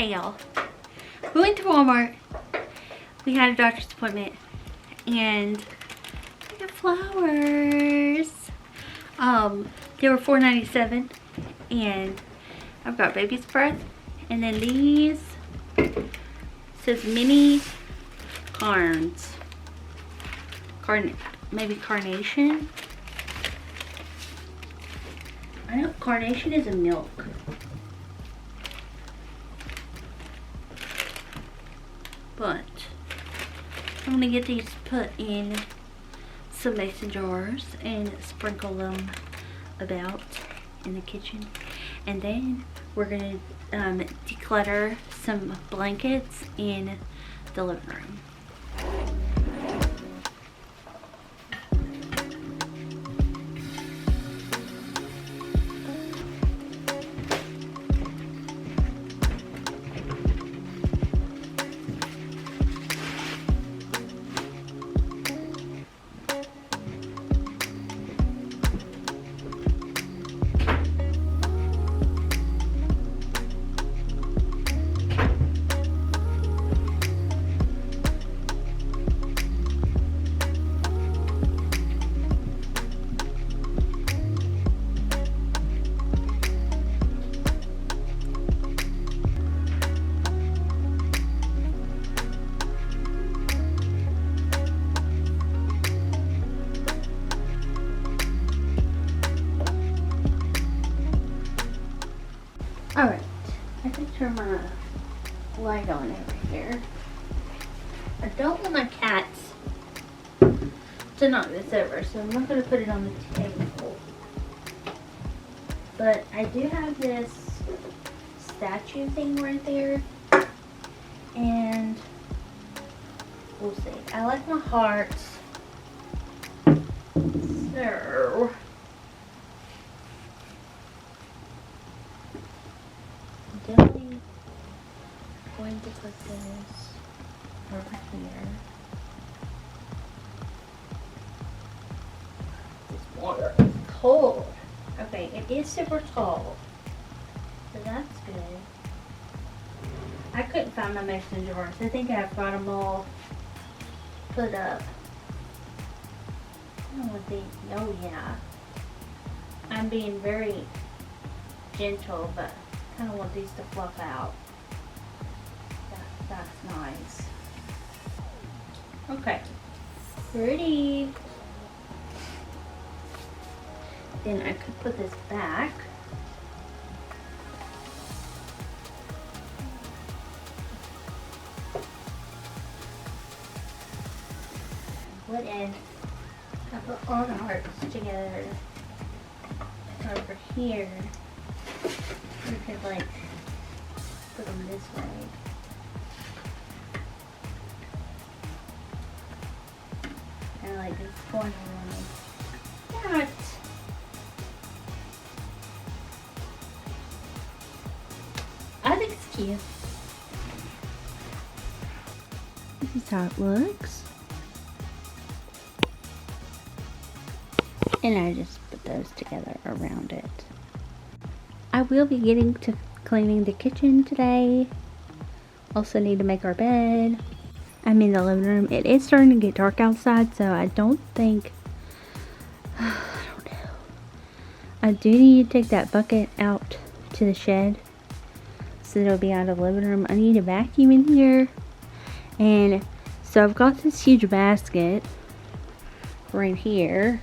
Hey y'all, we went to Walmart. We had a doctor's appointment and we got flowers. They were $4.97 and I've got baby's breath, and then these says mini maybe carnation. I know carnation is a milk. But I'm gonna get these put in some mason jars and sprinkle them about in the kitchen, and then we're gonna declutter some blankets in the living room. Alright, I can turn my light on over here. I don't want my cats to knock this over, so I'm not going to put it on the table. But I do have this statue thing right there, and we'll see. I like my hearts, so I'm definitely going to put this over here. This water is cold. Okay, it is super tall, so that's good. I couldn't find my mason jars. I think I've got them all put up. I don't want these. Oh yeah, I'm being very gentle, but I kind of want these to fluff out. That's nice. Okay, pretty. Then I could put this back. What end? I put all the hearts together over here. You could like put them this way. And like this corner one. That. I think it's cute. This is how it looks. And I just put those together around it. I will be getting to cleaning the kitchen today. Also need to make our bed. I'm in the living room. It is starting to get dark outside, so I don't think, I don't know. I do need to take that bucket out to the shed, so it'll be out of the living room. I need a vacuum in here. And so I've got this huge basket right here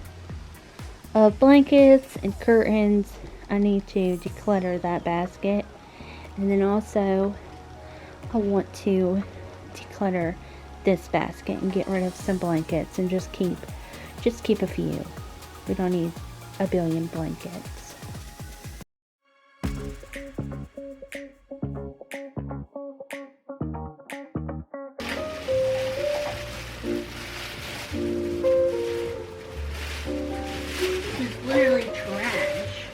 of blankets and curtains. I need to declutter that basket, and then also I want to declutter this basket and get rid of some blankets and just keep a few. We don't need a billion blankets. It's literally trash.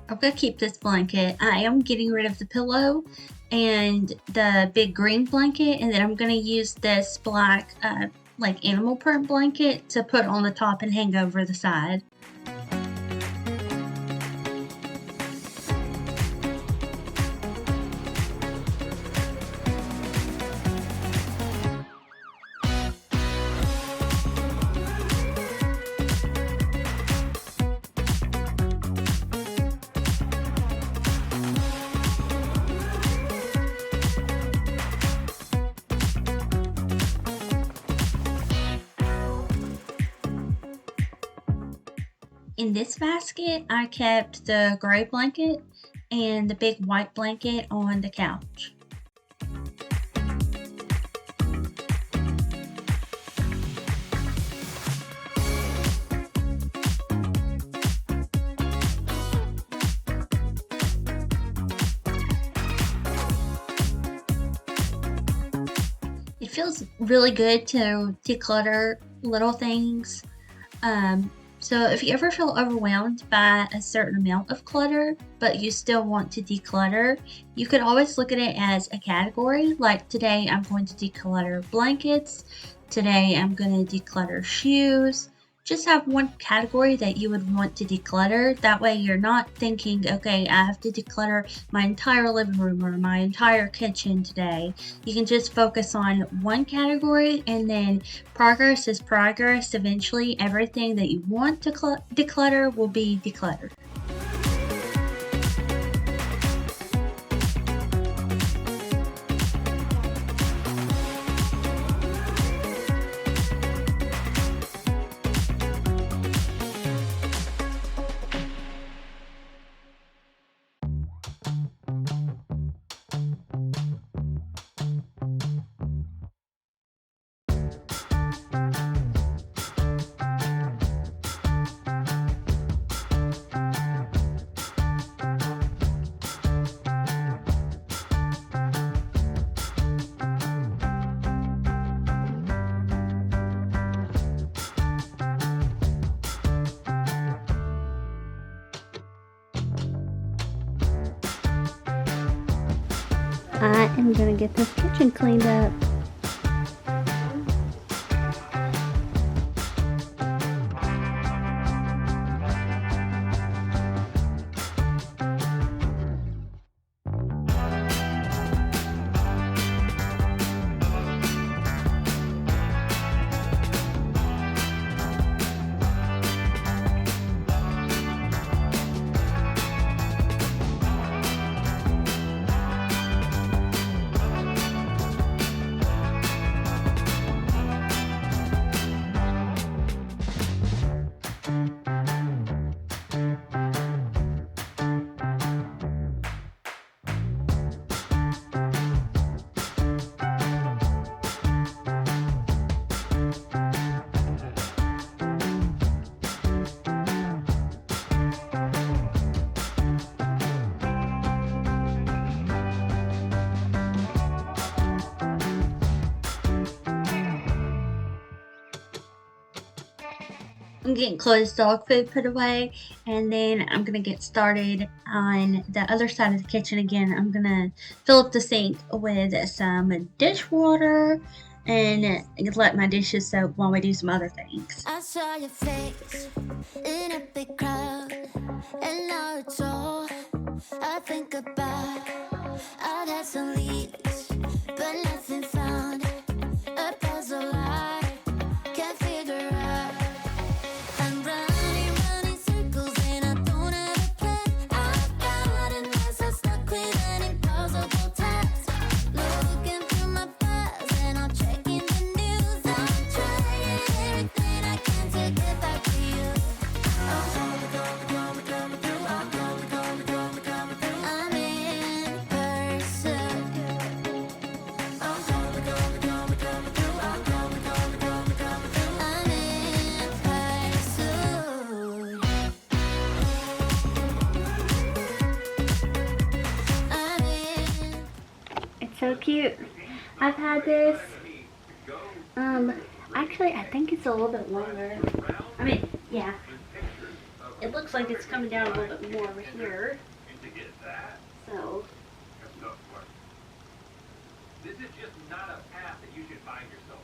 I'm gonna keep this blanket. I am getting rid of the pillow and the big green blanket, and then I'm gonna use this black like animal print blanket to put on the top and hang over the side. In this basket, I kept the gray blanket and the big white blanket on the couch. It feels really good to declutter little things. Um, so if you ever feel overwhelmed by a certain amount of clutter, but you still want to declutter, you could always look at it as a category. Like today, I'm going to declutter blankets. Today, I'm going to declutter shoes. Just have one category that you would want to declutter. That way, you're not thinking, okay, I have to declutter my entire living room or my entire kitchen today. You can just focus on one category, and then progress is progress. Eventually, everything that you want to declutter will be decluttered. I am gonna get this kitchen cleaned up. I'm getting Chloe's dog food put away, and then I'm gonna get started on the other side of the kitchen again. I'm gonna fill up the sink with some dishwater and let my dishes soak while we do some other things. I saw your face in a big crowd, and now it's all I think about. I've had some leads, but nothing found. A puzzle I can't figure out. I'm running circles and I don't have a plan. I've got a mess I'm stuck with an impossible task. Looking through my files and I'm checking the news. I'm trying everything I can to get back to you. I'm in person. It's so cute. I've had this, actually I think it's a little bit longer. I mean, yeah. It looks like it's coming down a little bit more over here. So. This is just not a path that you should find yourself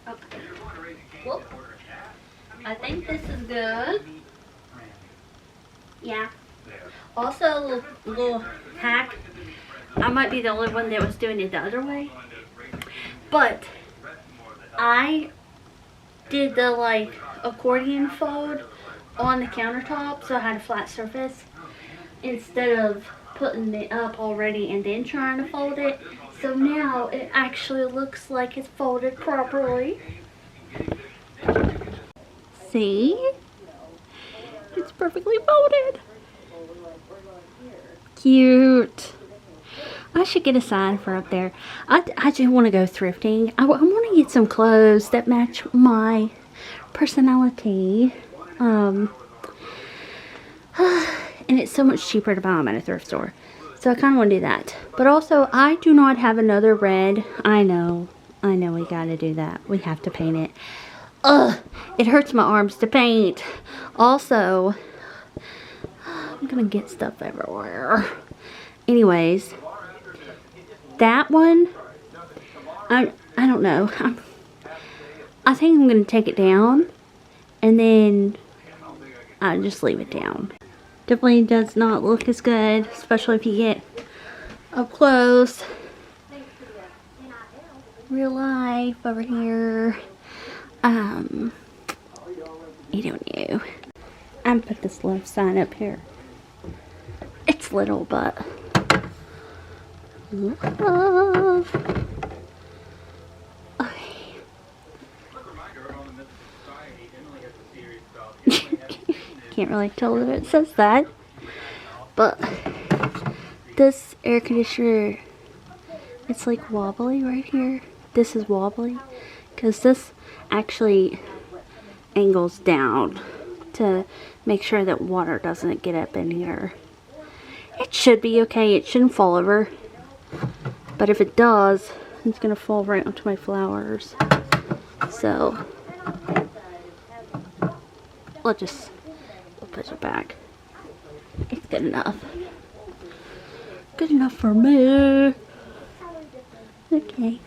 on. Okay. Whoop. I think this is good. Yeah. Also, a little hack. I might be the only one that was doing it the other way. But I did the like accordion fold on the countertop, so I had a flat surface instead of putting it up already and then trying to fold it. So now it actually looks like it's folded properly. See? It's perfectly folded. Cute. I should get a sign for up there. I just want to go thrifting. I want to get some clothes that match my personality. And it's so much cheaper to buy them at a thrift store. So I kind of want to do that. But also, I do not have another red. I know we got to do that. We have to paint it. Ugh, it hurts my arms to paint. Also, I'm going to get stuff everywhere. Anyways, that one, I don't know. I think I'm going to take it down. And then I'll just leave it down. Definitely does not look as good, especially if you get up close. Real life over here. You don't know. I'm put this love sign up here. It's little, but love. Okay. Can't really tell if it says that, but this air conditioner, it's like wobbly right here. This is wobbly because this actually angles down to make sure that water doesn't get up in here. It should be okay. It shouldn't fall over, but if it does, it's gonna fall right onto my flowers. So we'll just push it back. It's good enough. Good enough for me. Okay.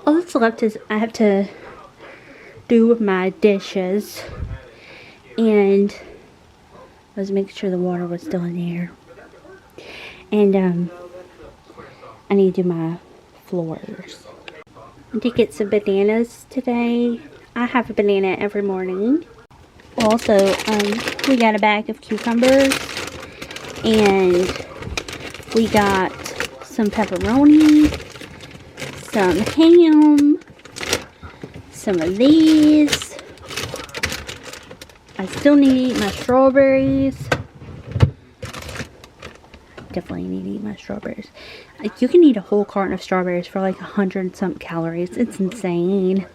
All that's left is I have to do my dishes, and I was making sure the water was still in there. And I need to do my floors. I did get some bananas today. I have a banana every morning. Also, we got a bag of cucumbers, and we got some pepperoni, some ham, some of these. I still need to eat my strawberries. Definitely need to eat my strawberries. You can eat a whole carton of strawberries for like 100-something calories. It's insane.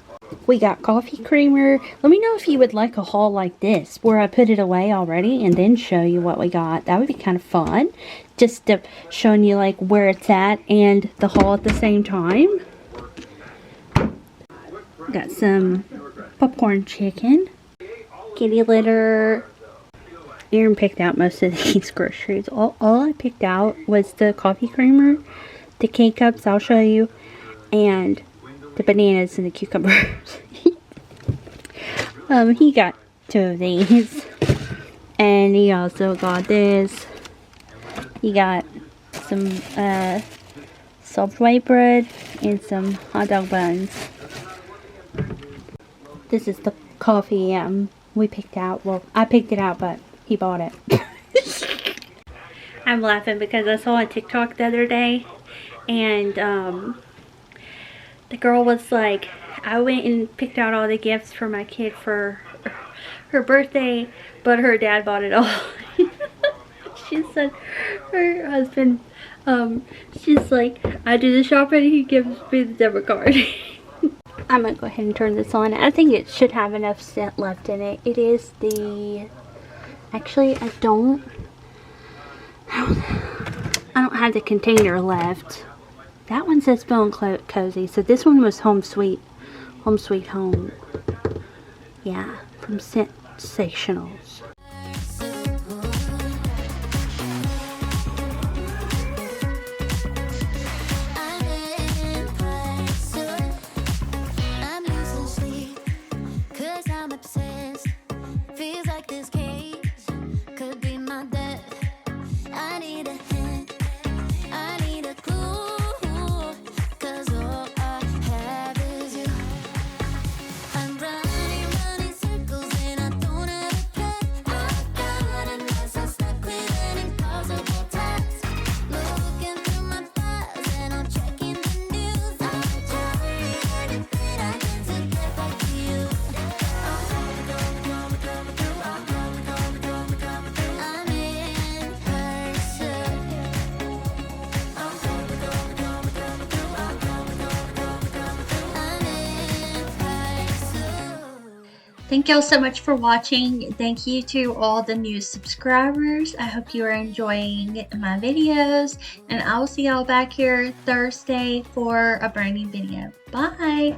We got coffee creamer. Let me know if you would like a haul like this, where I put it away already and then show you what we got. That would be kind of fun. Just showing you like where it's at and the haul at the same time. Got some popcorn chicken. Kitty litter. Aaron picked out most of these groceries. All I picked out was the coffee creamer, the K-cups, I'll show you, and the bananas and the cucumbers. He got 2 of these, and he also got this. He got some soft white bread and some hot dog buns. This is the coffee we picked out. Well, I picked it out, but he bought it. I'm laughing because I saw a TikTok the other day, and the girl was like, I went and picked out all the gifts for my kid for her birthday, but her dad bought it all. She said her husband, she's like, I do the shopping, he gives me the debit card. I'm gonna go ahead and turn this on. I think it should have enough scent left in it. It is the, actually I don't have the container left. That one says Feel and Cozy. So this one was Home Sweet Home. Yeah, from Sensationals. Thank y'all so much for watching. Thank you to all the new subscribers. I hope you are enjoying my videos, and I will see y'all back here Thursday for a brand new video. Bye!